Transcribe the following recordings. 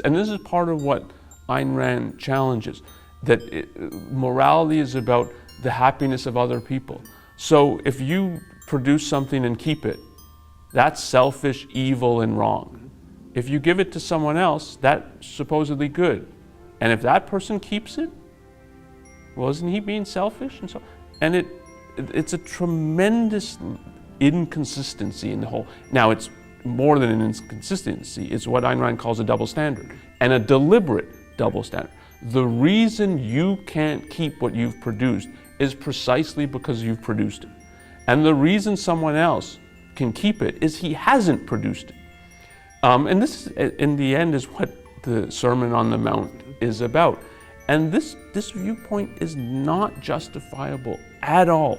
And this is part of what Ayn Rand challenges, that morality is about the happiness of other people. So if you produce something and keep it, that's selfish, evil, and wrong. If you give it to someone else, that's supposedly good. And if that person keeps it, well, isn't he being selfish? And it's a tremendous inconsistency in the whole. Now, it's more than an inconsistency. It's what Ayn Rand calls a double standard, and a deliberate double standard. The reason you can't keep what you've produced is precisely because you've produced it. And the reason someone else can keep it is he hasn't produced it. And this, in the end, is what the Sermon on the Mount is about. And this viewpoint is not justifiable at all.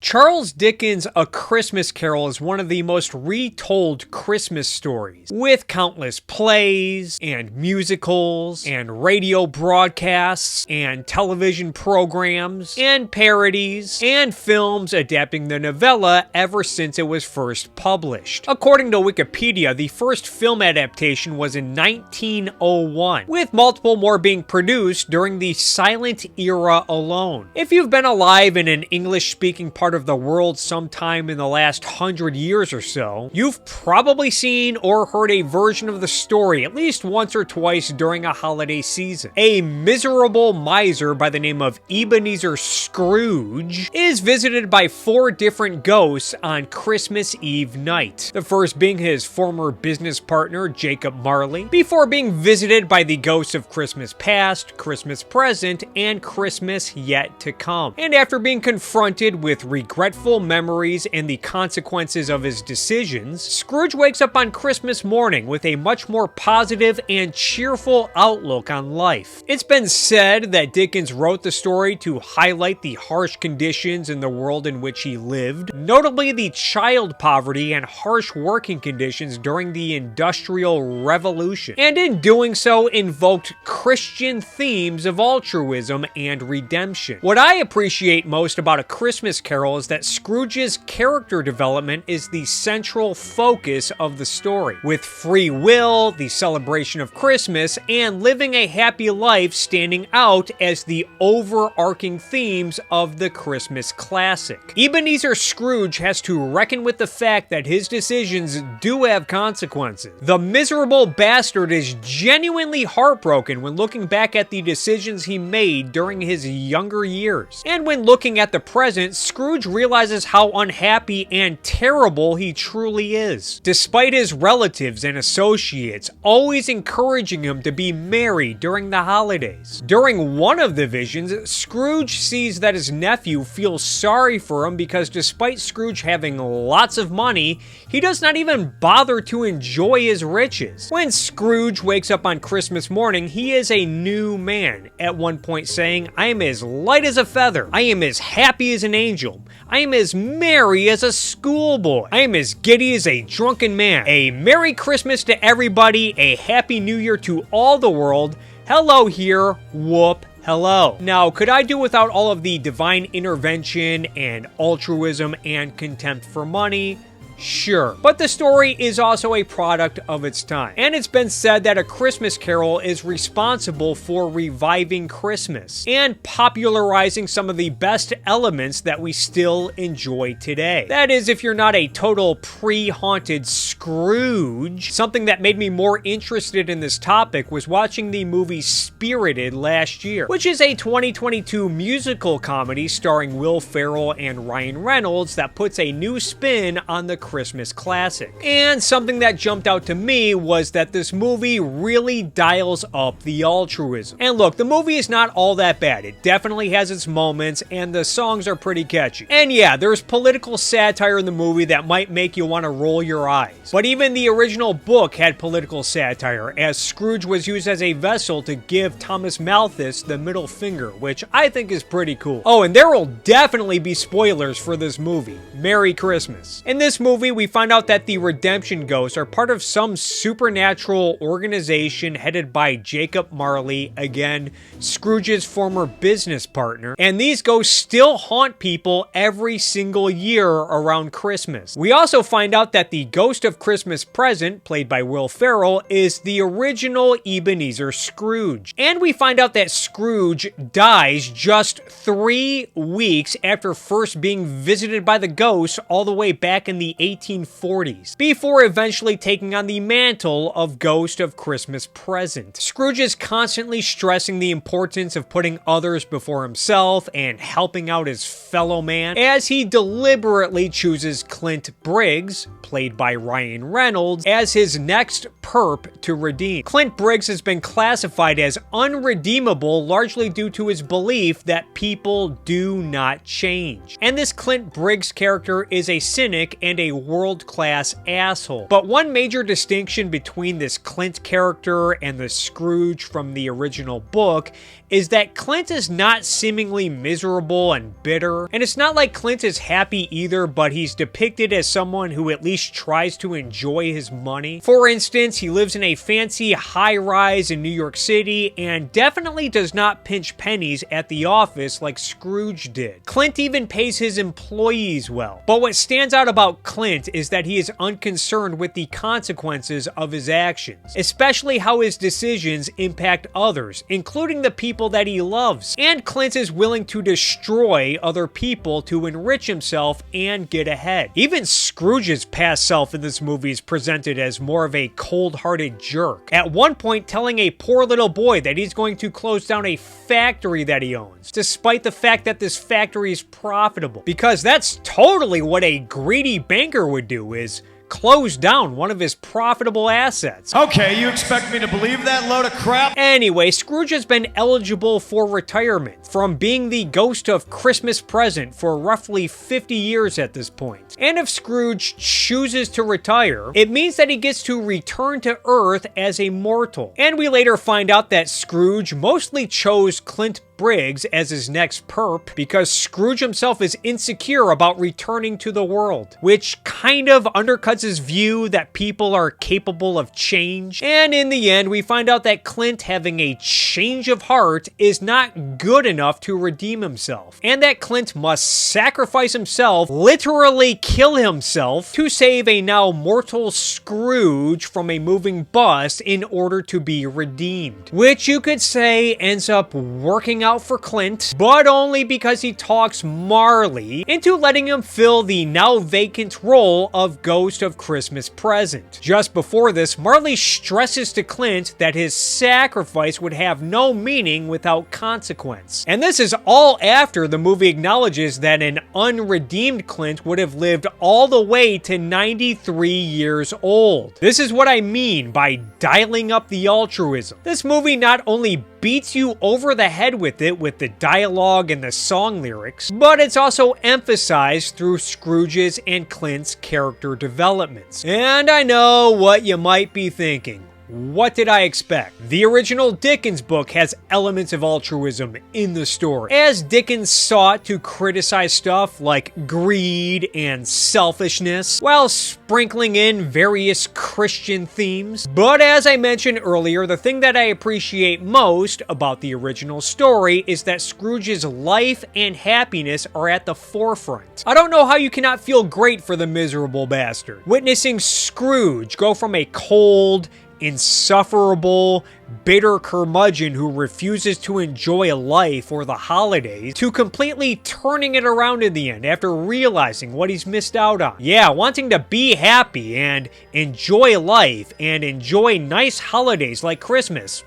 Charles Dickens' A Christmas Carol is one of the most retold Christmas stories, with countless plays and musicals and radio broadcasts and television programs and parodies and films adapting the novella ever since it was first published. According to Wikipedia, the first film adaptation was in 1901, with multiple more being produced during the silent era alone. If you've been alive in an English-speaking part of the world sometime in the last 100 years or so, you've probably seen or heard a version of the story at least once or twice during a holiday season. A miserable miser by the name of Ebenezer Scrooge is visited by 4 different ghosts on Christmas Eve night. The first being his former business partner, Jacob Marley, before being visited by the ghosts of Christmas past, Christmas present, and Christmas yet to come. And after being confronted with regretful memories and the consequences of his decisions, Scrooge wakes up on Christmas morning with a much more positive and cheerful outlook on life. It's been said that Dickens wrote the story to highlight the harsh conditions in the world in which he lived, notably the child poverty and harsh working conditions during the Industrial Revolution, and in doing so invoked Christian themes of altruism and redemption. What I appreciate most about A Christmas Carol is that Scrooge's character development is the central focus of the story, with free will, the celebration of Christmas, and living a happy life standing out as the overarching themes of the Christmas classic. Ebenezer Scrooge has to reckon with the fact that his decisions do have consequences. The miserable bastard is genuinely heartbroken when looking back at the decisions he made during his younger years. And when looking at the present, Scrooge realizes how unhappy and terrible he truly is, despite his relatives and associates always encouraging him to be merry during the holidays. During one of the visions, Scrooge sees that his nephew feels sorry for him because despite Scrooge having lots of money, he does not even bother to enjoy his riches. When Scrooge wakes up on Christmas morning, he is a new man, at one point saying, "I am as light as a feather. I am as happy as an angel. I am as merry as a schoolboy. I am as giddy as a drunken man. A Merry Christmas to everybody, a Happy New Year to all the world. Hello here, whoop. Hello." Now, could I do without all of the divine intervention and altruism and contempt for money? Sure, but the story is also a product of its time, and it's been said that A Christmas Carol is responsible for reviving Christmas and popularizing some of the best elements that we still enjoy today. That is, if you're not a total pre-haunted Scrooge. Something that made me more interested in this topic was watching the movie Spirited last year, which is a 2022 musical comedy starring Will Ferrell and Ryan Reynolds that puts a new spin on the Christmas classic. And something that jumped out to me was that this movie really dials up the altruism. And look, the movie is not all that bad. It definitely has its moments, and the songs are pretty catchy. And yeah, there's political satire in the movie that might make you want to roll your eyes. movies. But even the original book had political satire, as Scrooge was used as a vessel to give Thomas Malthus the middle finger, which I think is pretty cool. Oh, and there will definitely be spoilers for this movie. Merry Christmas. In this movie, we find out that the Redemption Ghosts are part of some supernatural organization headed by Jacob Marley, again, Scrooge's former business partner, and these ghosts still haunt people every single year around Christmas. We also find out that the Ghost of Christmas Present, played by Will Ferrell, is the original Ebenezer Scrooge. And we find out that Scrooge dies just 3 weeks after first being visited by the ghosts all the way back in the 1840s, before eventually taking on the mantle of Ghost of Christmas Present. Scrooge is constantly stressing the importance of putting others before himself and helping out his fellow man, as he deliberately chooses Clint Briggs, played by Ryan Reynolds, as his next perp to redeem. Clint Briggs has been classified as unredeemable largely due to his belief that people do not change. And this Clint Briggs character is a cynic and a world-class asshole. But one major distinction between this Clint character and the Scrooge from the original book is that Clint is not seemingly miserable and bitter, and it's not like Clint is happy either, but he's depicted as someone who at least tries to enjoy his money. For instance, he lives in a fancy high-rise in New York City and definitely does not pinch pennies at the office like Scrooge did. Clint even pays his employees well. But what stands out about Clint is that he is unconcerned with the consequences of his actions, especially how his decisions impact others, including the people that he loves. And Clint is willing to destroy other people to enrich himself and get ahead. Even Scrooge's past self in this movie is presented as more of a cold-hearted jerk, at one point telling a poor little boy that he's going to close down a factory that he owns, despite the fact that this factory is profitable. Because that's totally what a greedy banker would do, is close down one of his profitable assets. Okay, you expect me to believe that load of crap? Anyway, Scrooge has been eligible for retirement from being the Ghost of Christmas Present for roughly 50 years at this point. And if Scrooge chooses to retire, it means that he gets to return to Earth as a mortal. And we later find out that Scrooge mostly chose Clint Briggs as his next perp because Scrooge himself is insecure about returning to the world, which kind of undercuts his view that people are capable of change. And in the end, we find out that Clint having a change of heart is not good enough to redeem himself, and that Clint must sacrifice himself, literally kill himself, to save a now mortal Scrooge from a moving bus in order to be redeemed. Which you could say ends up working out for Clint, but only because he talks Marley into letting him fill the now vacant role of Ghost of Christmas Present. Just before this, Marley stresses to Clint that his sacrifice would have no meaning without consequence. And this is all after the movie acknowledges that an unredeemed Clint would have lived all the way to 93 years old. This is what I mean by dialing up the altruism. This movie not only beats you over the head with it with the dialogue and the song lyrics, but it's also emphasized through Scrooge's and Clint's character developments. And I know what you might be thinking. What did I expect? The original Dickens book has elements of altruism in the story, as Dickens sought to criticize stuff like greed and selfishness, while sprinkling in various Christian themes. But as I mentioned earlier, the thing that I appreciate most about the original story is that Scrooge's life and happiness are at the forefront. I don't know how you cannot feel great for the miserable bastard. Witnessing Scrooge go from a cold, insufferable, bitter curmudgeon who refuses to enjoy life or the holidays to completely turning it around in the end after realizing what he's missed out on. Yeah, wanting to be happy and enjoy life and enjoy nice holidays like Christmas.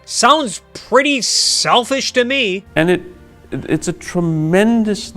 Sounds pretty selfish to me. And it's a tremendous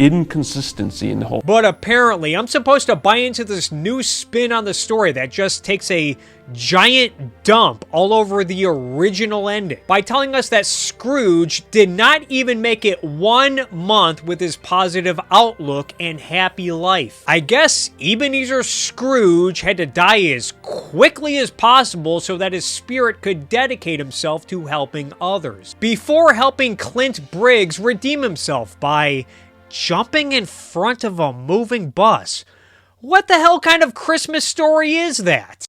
inconsistency in the whole. But apparently, I'm supposed to buy into this new spin on the story that just takes a giant dump all over the original ending by telling us that Scrooge did not even make it 1 month with his positive outlook and happy life. I guess Ebenezer Scrooge had to die as quickly as possible so that his spirit could dedicate himself to helping others, before helping Clint Briggs redeem himself by jumping in front of a moving bus. What the hell kind of Christmas story is that?